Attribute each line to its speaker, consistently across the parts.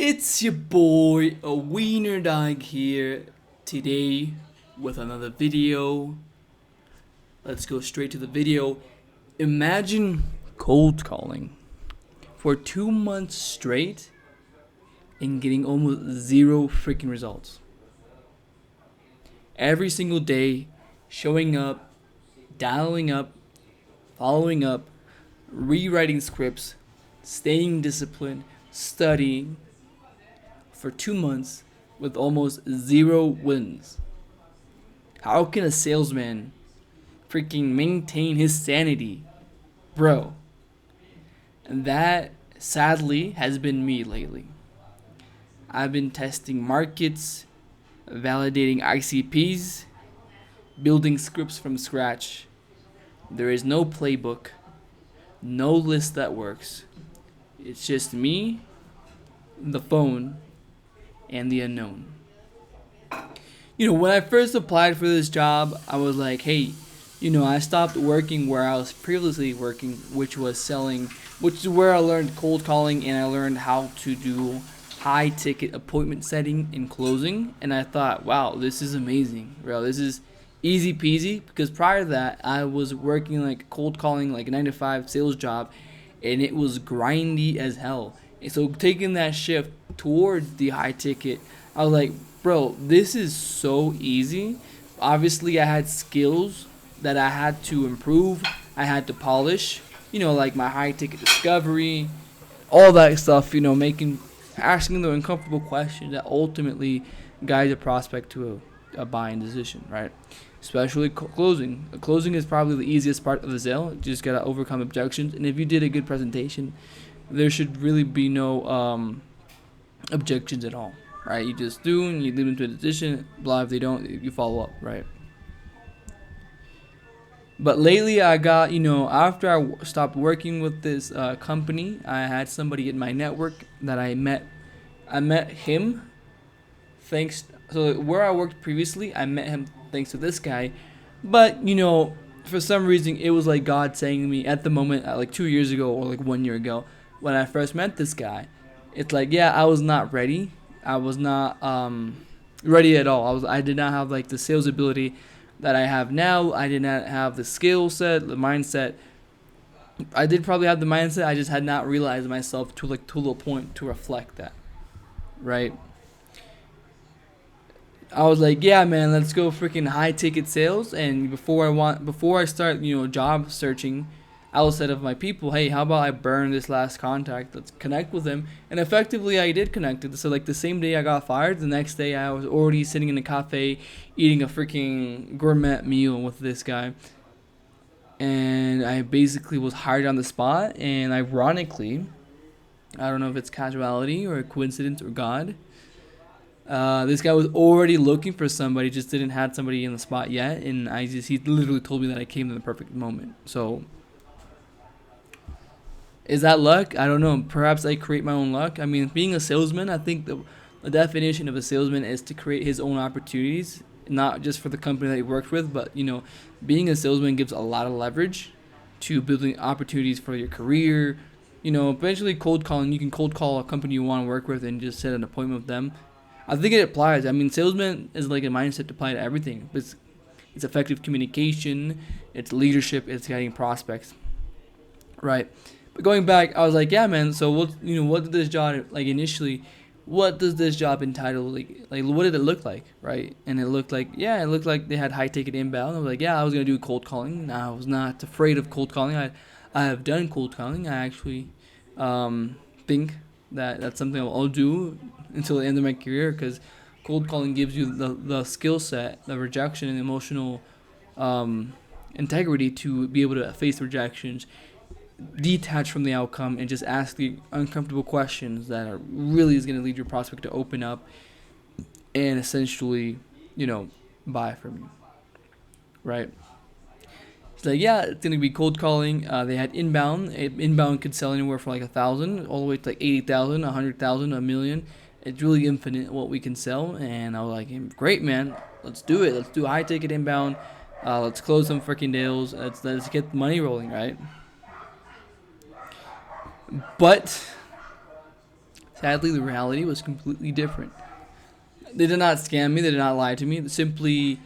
Speaker 1: It's your boy, a Wiener Dog here today with another video. Let's go straight to the video. Imagine cold calling for 2 months straight and getting almost zero freaking results. Every single day, showing up, dialing up, following up, rewriting scripts, staying disciplined, studying for 2 months with almost zero wins. How can a salesman freaking maintain his sanity? Bro. And that sadly has been me lately. I've been testing markets, validating ICPs, building scripts from scratch. There is no playbook, no list that works. It's just me, the phone, and the unknown. When I first applied for this job, I was like, hey, I stopped working where I was previously working, which was selling, which is where I learned cold calling and I learned how to do high ticket appointment setting and closing. And I thought, wow, this is amazing, bro. This is easy peasy, because prior to that, I was working like cold calling, like a 9 to 5 sales job, and it was grindy as hell. And so taking that shift towards the high ticket, I was like, bro, this is so easy. Obviously, I had skills that I had to improve. I had to polish, like my high ticket discovery, all that stuff, asking the uncomfortable questions that ultimately guide a prospect to a buying decision, right? Especially closing. Closing is probably the easiest part of the sale. You just got to overcome objections. And if you did a good presentation, there should really be no objections at all, right? You just do, and you lead them to a decision. Blah, if they don't, you follow up, right? But lately, I got, after I stopped working with this company, I had somebody in my network that I met. I met him so where I worked previously, I met him thanks to this guy. But, for some reason, it was like God saying to me at the moment, like 2 years ago or like 1 year ago, when I first met this guy. It's like, yeah, I was not ready. I was not ready at all. I did not have like the sales ability that I have now. I did not have the skill set, the mindset. I did probably have the mindset. I just had not realized myself to the point to reflect that, right? I was like, yeah, man, let's go freaking high ticket sales. And before I start, job searching, I will say to my people, hey, how about I burn this last contact? Let's connect with him. And effectively, I did connect it. So, like, the same day I got fired, the next day I was already sitting in a cafe eating a freaking gourmet meal with this guy. And I basically was hired on the spot. And ironically, I don't know if it's casuality or a coincidence or God, this guy was already looking for somebody, just didn't have somebody in the spot yet. And he literally told me that I came in the perfect moment. So, is that luck? I don't know. Perhaps I create my own luck. I mean, being a salesman, I think the definition of a salesman is to create his own opportunities, not just for the company that he works with, but, being a salesman gives a lot of leverage to building opportunities for your career. Eventually cold calling, you can cold call a company you want to work with and just set an appointment with them. I think it applies. I mean, salesman is like a mindset to apply to everything. It's effective communication, it's leadership, it's getting prospects, right? But going back, I was like, yeah, man. So what did this job initially? What does this job entitle like? What did it look like, right? And it looked like they had high ticket inbound. I was like, yeah, I was gonna do cold calling. I was not afraid of cold calling. I have done cold calling. I actually think that that's something I'll do until the end of my career, because cold calling gives you the skill set, the rejection, and emotional integrity to be able to face rejections, detach from the outcome, and just ask the uncomfortable questions that are really is going to lead your prospect to open up and essentially, buy from you, right? It's like, yeah, it's going to be cold calling. They had inbound. Inbound could sell anywhere from like 1,000 all the way to like 80,000, 100,000, a million. It's really infinite what we can sell. And I was like, great, man. Let's do it. Let's do high ticket inbound. Let's close some freaking deals. Let's get money rolling, right? But Sadly, the reality was completely different. They did not scam me. They did not lie to me. Simply,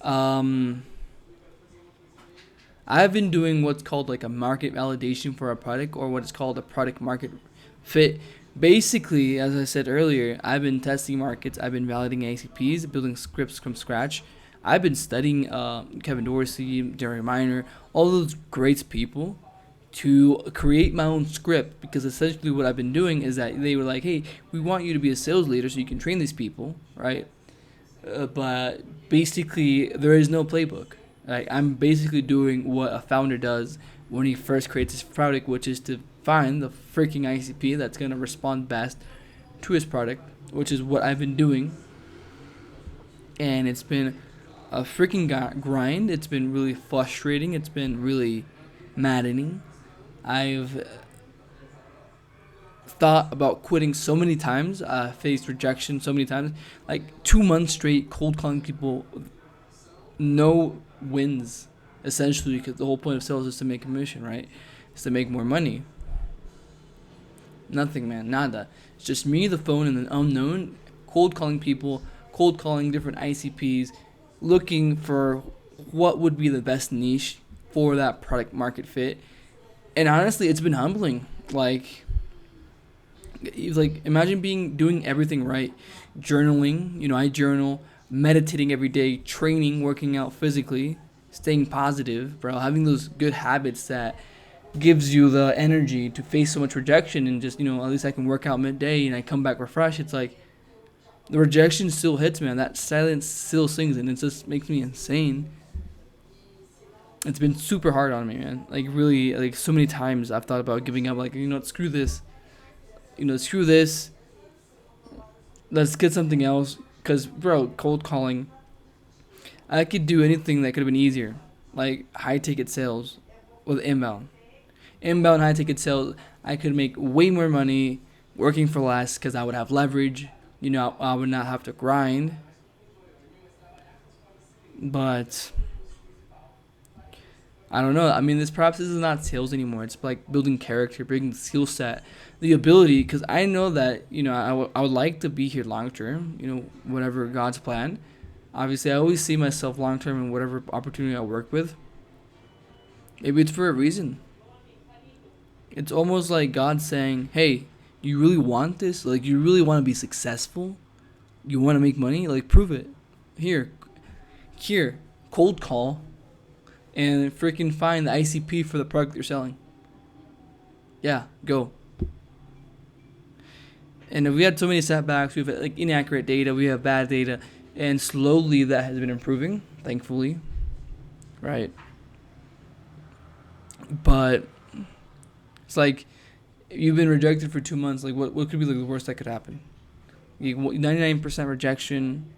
Speaker 1: um, I've been doing what's called like a market validation for a product, or what is called a product market fit. Basically, as I said earlier, I've been testing markets. I've been validating ACPs, building scripts from scratch. I've been studying Kevin Dorsey, Jerry Minor, all those great people to create my own script, because essentially what I've been doing is that they were like, hey, we want you to be a sales leader so you can train these people, right? But basically, there is no playbook. Like, I'm basically doing what a founder does when he first creates his product, which is to find the freaking ICP that's going to respond best to his product, which is what I've been doing. And it's been a freaking grind. It's been really frustrating. It's been really maddening. I've thought about quitting so many times, faced rejection so many times, like 2 months straight cold calling people, no wins, essentially, because the whole point of sales is to make commission, right? It's to make more money. Nothing, man, nada. It's just me, the phone, and an unknown, cold calling people, cold calling different ICPs, looking for what would be the best niche for that product market fit. And honestly, it's been humbling. Like imagine doing everything right, journaling. I journal, meditating every day, training, working out physically, staying positive, bro. Having those good habits that gives you the energy to face so much rejection, and just at least I can work out midday and I come back refreshed. It's like the rejection still hits, man. That silence still sings, and it just makes me insane. It's been super hard on me, man. Like, really, like, so many times I've thought about giving up. Like, screw this. Screw this. Let's get something else. Because, bro, cold calling, I could do anything that could have been easier. Like, high-ticket sales with inbound. Inbound high-ticket sales, I could make way more money working for less because I would have leverage. I would not have to grind. But I don't know. I mean, this is not sales anymore. It's like building character, building the skill set, the ability. Because I know that, I would like to be here long term, whatever God's plan. Obviously, I always see myself long term in whatever opportunity I work with. Maybe it's for a reason. It's almost like God saying, hey, you really want this? Like, you really want to be successful? You want to make money? Like, prove it. Here, cold call. And freaking find the ICP for the product you're selling. Yeah, go. And we had so many setbacks. We have like inaccurate data. We have bad data, and slowly that has been improving, thankfully. Right. But it's like you've been rejected for 2 months. Like, what could be like the worst that could happen? 99% rejection.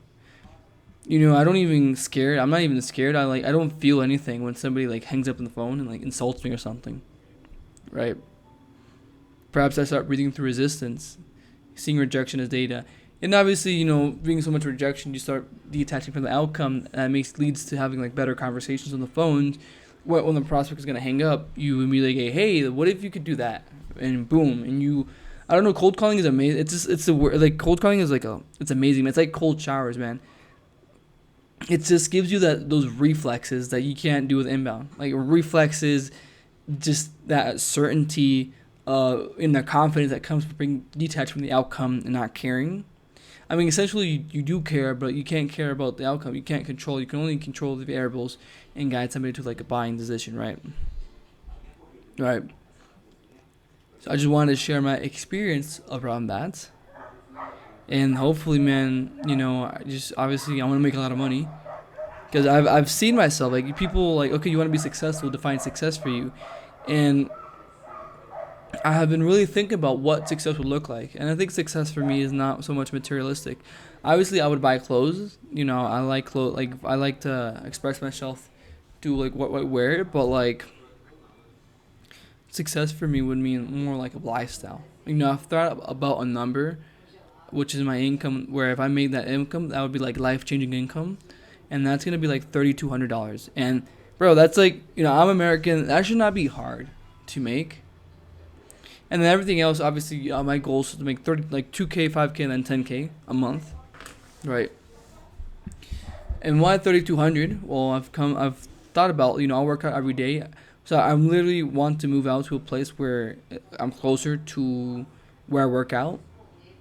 Speaker 1: I don't even scared. I'm not even scared. I don't feel anything when somebody like hangs up on the phone and like insults me or something. Right? Perhaps I start breathing through resistance, seeing rejection as data. And obviously, being so much rejection, you start detaching from the outcome. That leads to having like better conversations on the phone. When the prospect is gonna hang up, you immediately go, "Hey, what if you could do that?" And boom, and I don't know. Cold calling is amazing. It's the word. Like, cold calling is it's amazing. It's like cold showers, man. It just gives you those reflexes that you can't do with inbound. Like, reflexes, just that certainty, in the confidence that comes from being detached from the outcome and not caring. I mean, essentially, you do care, but you can't care about the outcome. You can't control. You can only control the variables and guide somebody to like a buying decision, right? Right. So I just wanted to share my experience around that. And hopefully, man, obviously I want to make a lot of money, because I've seen myself, like, people like, okay, you want to be successful, define success for you, and I have been really thinking about what success would look like, and I think success for me is not so much materialistic. Obviously, I would buy clothes. I like clothes. Like, I like to express myself, do like what I wear, but like, success for me would mean more like a lifestyle. I've thought about a number, which is my income, where if I made that income, that would be like life-changing income, and that's going to be like $3,200. And, bro, that's like, I'm American. That should not be hard to make. And then everything else, obviously, my goal is to make 30, like 2K, 5K, and then 10K a month, right? And why 3,200? Well, I've thought about, I work out every day, so I literally want to move out to a place where I'm closer to where I work out,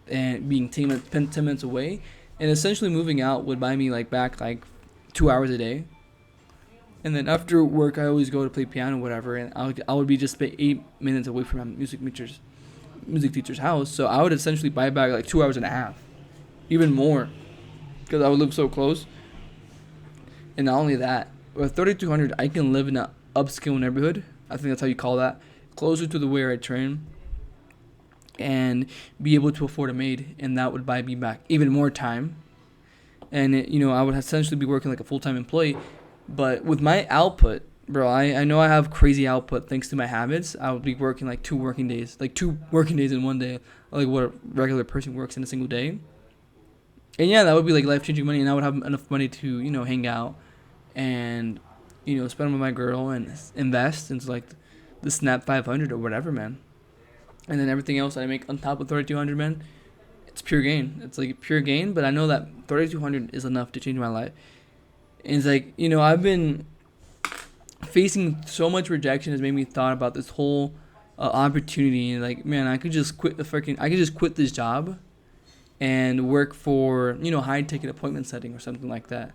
Speaker 1: and being 10 minutes away, and essentially moving out would buy me like back like 2 hours a day. And then after work, I always go to play piano, or whatever, and I would be just 8 minutes away from my music teacher's house. So I would essentially buy back like 2 hours and a half, even more, because I would live so close. And not only that, with 3,200, I can live in an upscale neighborhood. I think that's how you call that, closer to the where I train, and be able to afford a maid, and that would buy me back even more time. And I would essentially be working like a full-time employee. But with my output, bro, I know I have crazy output thanks to my habits. I would be working like 2 working days, like 2 working days in one day, like what a regular person works in a single day. And yeah, that would be like life-changing money, and I would have enough money to hang out and spend with my girl and invest into like the Snap 500 or whatever, man. And then everything else that I make on top of 3,200, man, it's pure gain. It's like pure gain, but I know that 3,200 is enough to change my life. And it's like, I've been facing so much rejection has made me thought about this whole opportunity. And like, man, I could just quit this job and work for, high ticket appointment setting or something like that.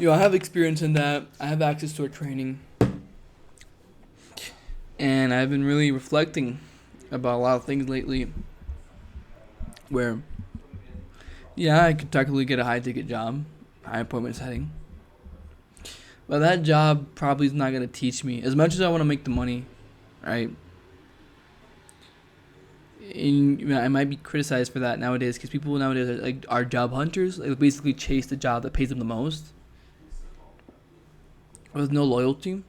Speaker 1: I have experience in that. I have access to a training. And I've been really reflecting about a lot of things lately where, yeah, I could technically get a high ticket job, high appointment setting. But that job probably is not going to teach me. As much as I want to make the money, right? And I might be criticized for that nowadays because people nowadays are job hunters. Like, basically chase the job that pays them the most with no loyalty.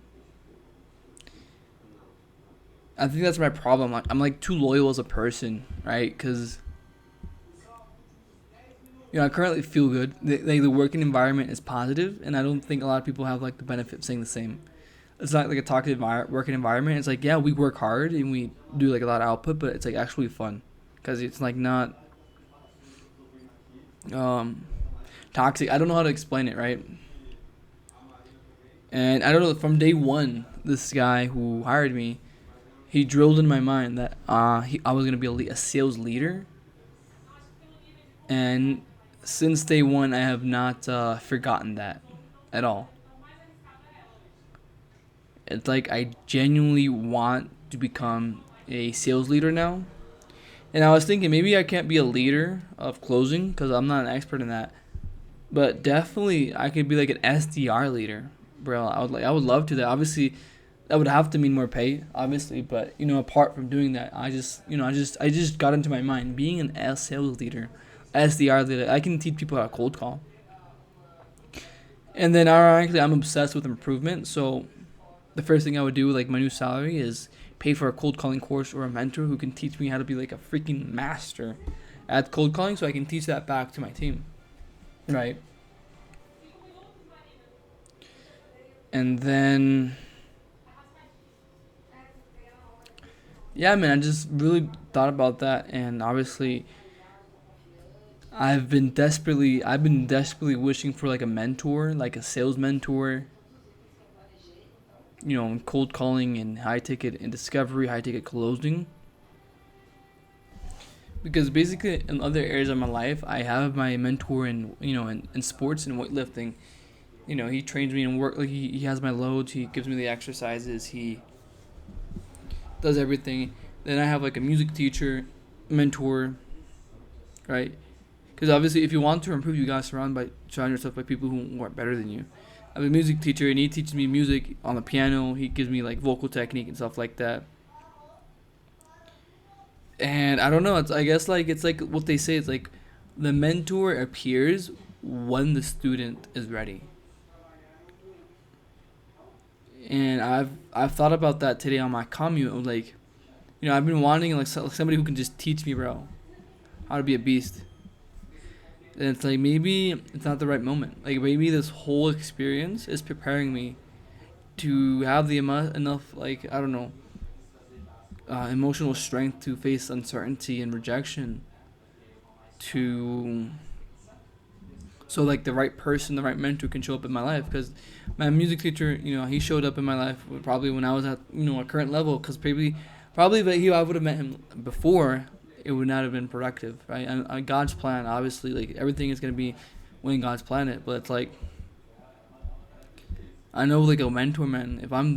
Speaker 1: I think that's my problem. Like, I'm like too loyal as a person, right? Because I currently feel good. The working environment is positive, and I don't think a lot of people have like the benefit of saying the same. It's not like a toxic working environment. It's like, yeah, we work hard and we do like a lot of output, but it's like actually fun because it's like not toxic. I don't know how to explain it, right? And I don't know, from day one, this guy who hired me, he drilled in my mind that I was gonna be a sales leader. And since day one, I have not forgotten that at all. It's like I genuinely want to become a sales leader now. And I was thinking maybe I can't be a leader of closing because I'm not an expert in that. But definitely I could be like an SDR leader, bro. I would love to. That obviously that would have to mean more pay, obviously. But apart from doing that, I just got into my mind being an sales leader, SDR leader. I can teach people how to cold call. And then ironically, I'm obsessed with improvement. So the first thing I would do with like my new salary is pay for a cold calling course or a mentor who can teach me how to be like a freaking master at cold calling, so I can teach that back to my team, right? And then, yeah, man, I just really thought about that, and obviously, I've been desperately wishing for like a mentor, like a sales mentor, in cold calling and high ticket and discovery, high ticket closing. Because basically, in other areas of my life, I have my mentor in sports and weightlifting. He trains me and work. Like he has my loads. He gives me the exercises. He does everything. Then I have like a music teacher, mentor, right? Because obviously, if you want to improve, you gotta surround yourself by people who are better than you. I have a music teacher, and he teaches me music on the piano. He gives me like vocal technique and stuff like that. And I don't know. I guess like it's like what they say. It's like the mentor appears when the student is ready. And I've thought about that today on my commute. Like, I've been wanting like somebody who can just teach me, bro, how to be a beast. And it's like maybe it's not the right moment. Like maybe this whole experience is preparing me to have the enough, like, I don't know, emotional strength to face uncertainty and rejection, to so like the right person, the right mentor can show up in my life. Because my music teacher, he showed up in my life probably when I was at a current level. Because probably if I would have met him before, it would not have been productive, right? And God's plan, obviously, like everything is gonna be when God's planned it. But it's like I know, like a mentor, man. If I'm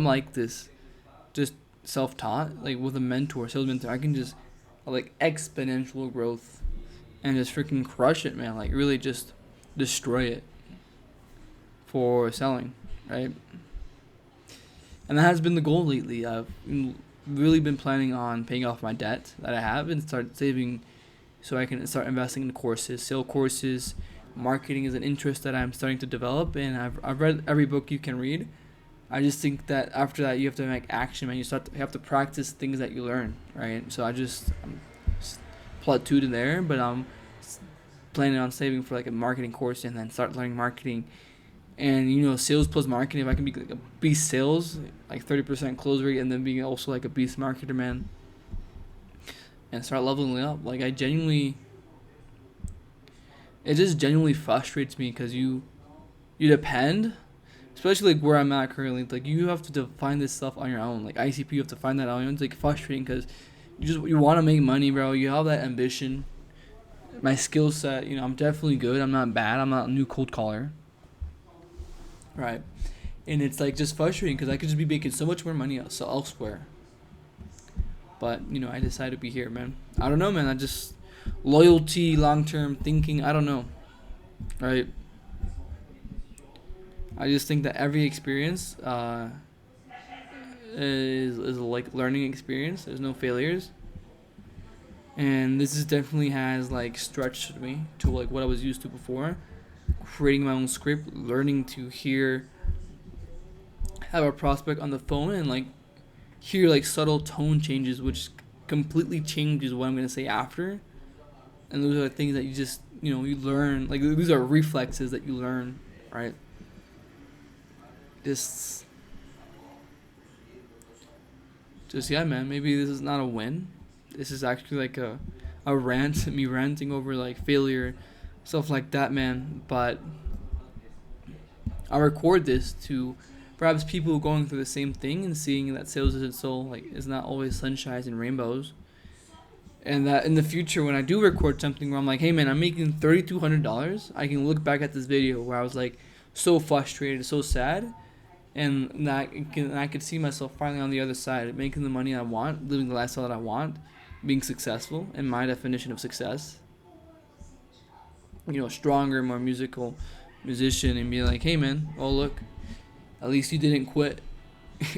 Speaker 1: like this, just self-taught, like with a mentor, sales mentor, I can just like exponential growth and just freaking crush it, man. Like really just destroy it for selling, right? And that has been the goal lately. I've really been planning on paying off my debt that I have and start saving so I can start investing in courses, sale courses. Marketing is an interest that I'm starting to develop, and I've read every book you can read. I just think that after that you have to make action, man. You have to practice things that you learn, right? So I'm plateaued in there, but I'm planning on saving for like a marketing course and then start learning marketing. And sales plus marketing, if I can be like a beast sales, like 30% close rate, and then being also like a beast marketer, man, and start leveling up. Like it just genuinely frustrates me because you depend, especially like where I'm at currently. Like you have to define this stuff on your own. Like ICP, you have to find that on your own. It's like frustrating because you want to make money, bro. You have that ambition. My skill set, I'm definitely good. I'm not bad. I'm not a new cold caller, right? And it's like just frustrating because I could just be making so much more money elsewhere. But I decided to be here, man. I don't know, man. I just loyalty, long-term thinking, I don't know, right? I just think that every experience is like learning experience. There's no failures, and this is definitely has like stretched me to like what I was used to before, creating my own script, learning to have a prospect on the phone and like hear like subtle tone changes, which completely changes what I'm gonna say after. And those are things that you just you learn. Like these are reflexes that you learn, right? Just yeah, man. Maybe this is not a win. This is actually like a rant, me ranting over like failure, stuff like that, man. But I record this to perhaps people going through the same thing and seeing that sales is not always sunshines and rainbows. And that in the future, when I do record something where I'm like, hey man, I'm making $3,200, I can look back at this video where I was like so frustrated, so sad, and I could see myself finally on the other side, making the money I want, living the lifestyle that I want, being successful in my definition of success. Stronger, more musician, and be like, hey man, oh look, at least you didn't quit.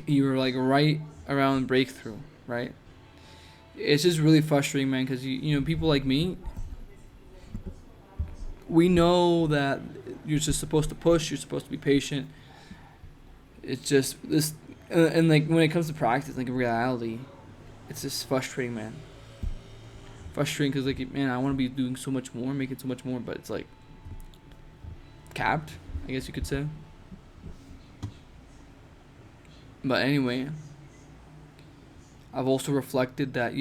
Speaker 1: You were like right around breakthrough, right? It's just really frustrating, man, because people like me, we know that you're just supposed to push, you're supposed to be patient. It's just this, and like when it comes to practice, like in reality, it's just frustrating, man. Frustrating because like, man, I want to be doing so much more, making so much more, but it's like capped, I guess you could say. But anyway, I've also reflected that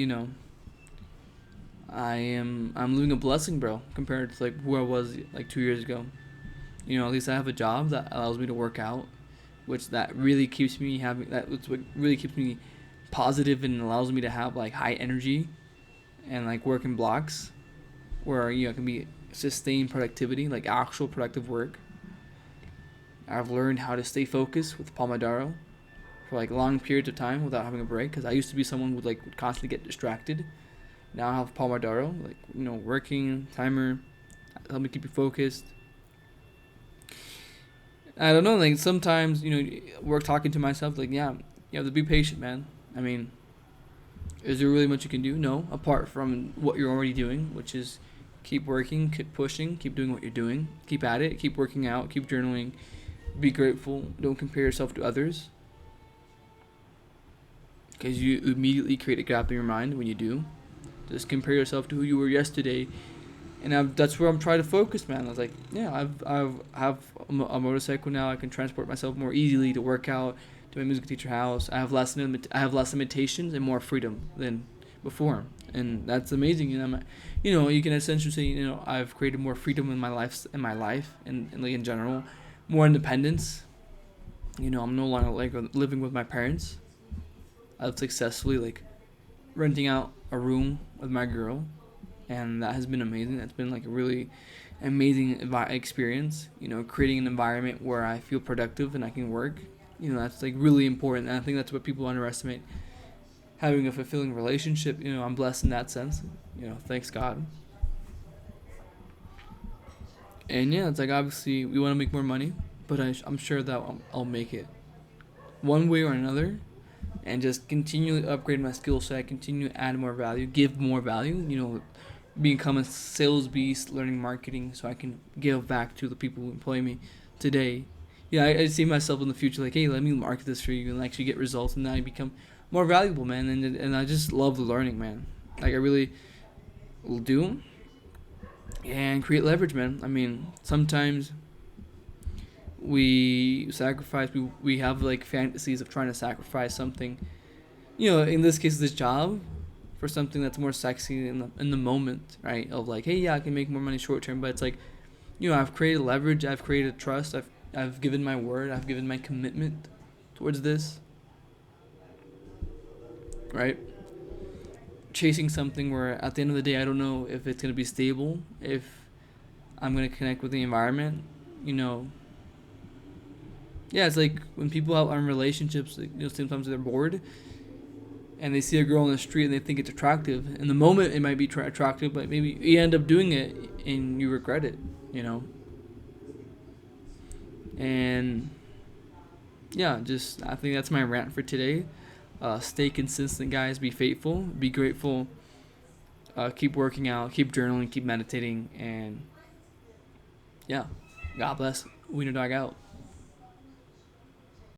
Speaker 1: I'm living a blessing, bro, compared to like who I was like 2 years ago. At least I have a job that allows me to work out, which that really keeps me what really keeps me positive and allows me to have like high energy and like work in blocks where I can be sustained productivity, like actual productive work. I've learned how to stay focused with Pomodoro for like long periods of time without having a break, because I used to be someone who would constantly get distracted. Now I have Pomodoro, working timer, help me keep you focused. I don't know, like sometimes work talking to myself, like, yeah, you have to be patient, man. I mean, is there really much you can do? No, apart from what you're already doing, which is keep working, keep pushing, keep doing what you're doing, keep at it, keep working out, keep journaling, be grateful, don't compare yourself to others. because you immediately create a gap in your mind when you do. Just compare yourself to who you were yesterday, and that's where I'm trying to focus, man. I was like, yeah, I've have a motorcycle now. I can transport myself more easily to work out, to my music teacher house. I have less limitations and more freedom than before, and that's amazing. You can essentially say, I've created more freedom in my life, and like in general, more independence. I'm no longer like living with my parents. I've successfully like renting out a room with my girl, and that has been amazing. That's been like a really amazing experience. Creating an environment where I feel productive and I can work. That's like really important. And I think that's what people underestimate. Having a fulfilling relationship. I'm blessed in that sense. Thanks God. And yeah, it's like obviously we want to make more money, but I'm sure that I'll make it one way or another, and just continue to upgrade my skill set, continue to add more value, give more value. Become a sales beast, learning marketing, so I can give back to the people who employ me today. Yeah, I see myself in the future like, hey, let me market this for you and actually get results, and then I become more valuable, man. And I just love the learning, man. Like I really do, and create leverage, man. I mean, sometimes we sacrifice. We have like fantasies of trying to sacrifice something. In this case, this job for something that's more sexy in the moment, right? Of like, hey, yeah, I can make more money short term, but it's like, I've created leverage, I've created trust, I've given my word, I've given my commitment towards this, right? Chasing something where at the end of the day, I don't know if it's gonna be stable, if I'm gonna connect with the environment, Yeah, it's like when people are in relationships, like, sometimes they're bored and they see a girl on the street and they think it's attractive. In the moment, it might be attractive, but maybe you end up doing it and you regret it, And yeah, just I think that's my rant for today. Stay consistent, guys. Be faithful. Be grateful. Keep working out. Keep journaling. Keep meditating. And yeah, God bless. Wiener Dog out.